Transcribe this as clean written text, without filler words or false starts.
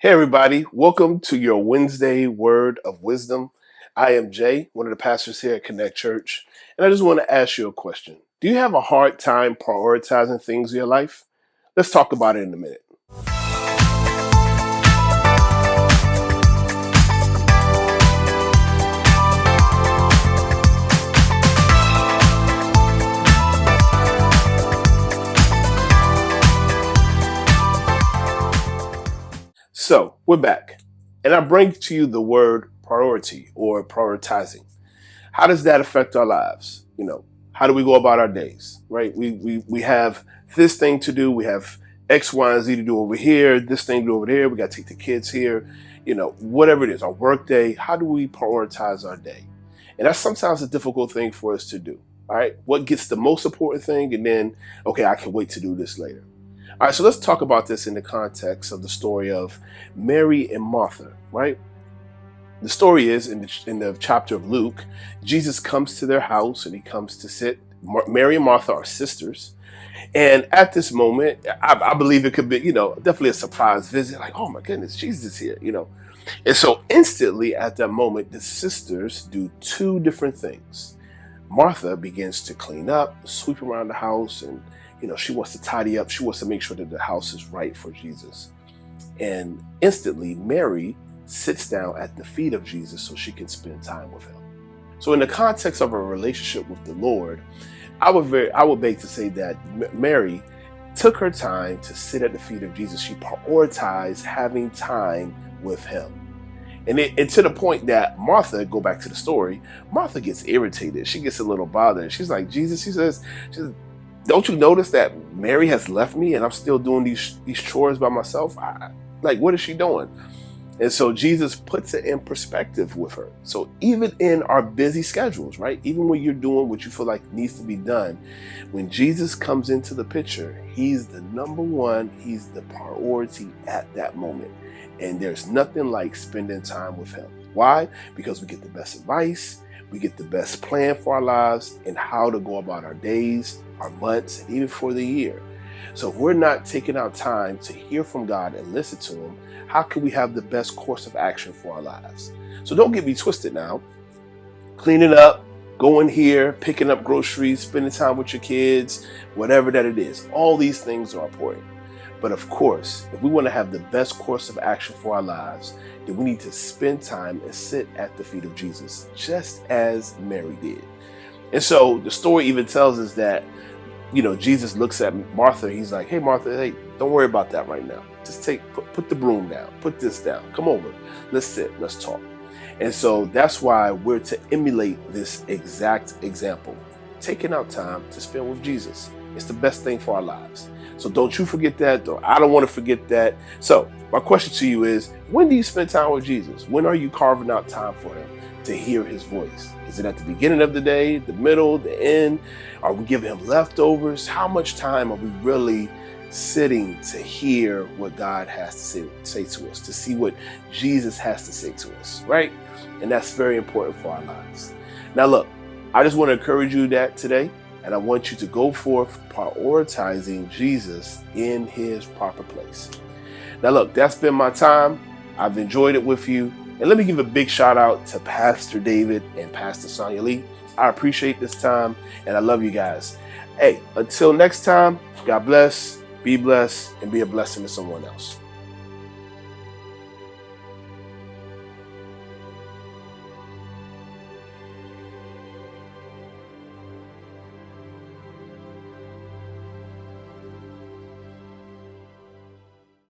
Hey, everybody. Welcome to your Wednesday Word of Wisdom. I am Jay, one of the pastors here at Connect Church, and I just want to ask you a question. Do you have a hard time prioritizing things in your life? Let's talk about it in a minute. So, we're back, and I bring to you the word priority or prioritizing. How does that affect our lives? How do we go about our days, right? We have this thing to do. We have X, Y, and Z to do over here, this thing to do over there. We got to take the kids here, whatever it is, our work day. How do we prioritize our day? And that's sometimes a difficult thing for us to do. All right. What gets the most important thing? And then, okay, I can wait to do this later. All right. So let's talk about this in the context of the story of Mary and Martha, right? The story is in the chapter of Luke, Jesus comes to their house and he comes to sit. Mary and Martha are sisters. And at this moment, I believe it could be, definitely a surprise visit. Like, oh my goodness, Jesus is here. And so instantly at that moment, the sisters do two different things. Martha begins to clean up, sweep around the house, and, she wants to tidy up. She wants to make sure that the house is right for Jesus. And instantly, Mary sits down at the feet of Jesus so she can spend time with him. So in the context of a relationship with the Lord, I would beg to say that Mary took her time to sit at the feet of Jesus. She prioritized having time with him. And to the point that Martha, go back to the story, Martha gets irritated. She gets a little bothered. She's like, Jesus, she says, don't you notice that Mary has left me and I'm still doing these chores by myself? Like, what is she doing? And so Jesus puts it in perspective with her. So even in our busy schedules, right? Even when you're doing what you feel like needs to be done, when Jesus comes into the picture, he's the number one, he's the priority at that moment. And there's nothing like spending time with him. Why? Because we get the best advice, we get the best plan for our lives and how to go about our days, our months, and even for the year. So if we're not taking our time to hear from God and listen to him, how can we have the best course of action for our lives? So don't get me twisted now. Cleaning up, going here, picking up groceries, spending time with your kids, whatever that it is. All these things are important. But of course, if we want to have the best course of action for our lives, then we need to spend time and sit at the feet of Jesus, just as Mary did. And so the story even tells us that Jesus looks at Martha. He's like, hey, Martha, hey, don't worry about that right now. Just put the broom down, put this down. Come over. Let's sit. Let's talk. And so that's why we're to emulate this exact example, taking out time to spend with Jesus. It's the best thing for our lives. So don't you forget that, or I don't want to forget that. So my question to you is, when do you spend time with Jesus? When are you carving out time for him to hear his voice? Is it at the beginning of the day, the middle, the end? Are we giving him leftovers? How much time are we really sitting to hear what God has to say to us, to see what Jesus has to say to us, right? And that's very important for our lives. Now, look, I just want to encourage you that today, and I want you to go forth prioritizing Jesus in his proper place. Now, look, that's been my time. I've enjoyed it with you. And let me give a big shout out to Pastor David and Pastor Sonia Lee. I appreciate this time, and I love you guys. Hey, until next time, God bless, be blessed, and be a blessing to someone else.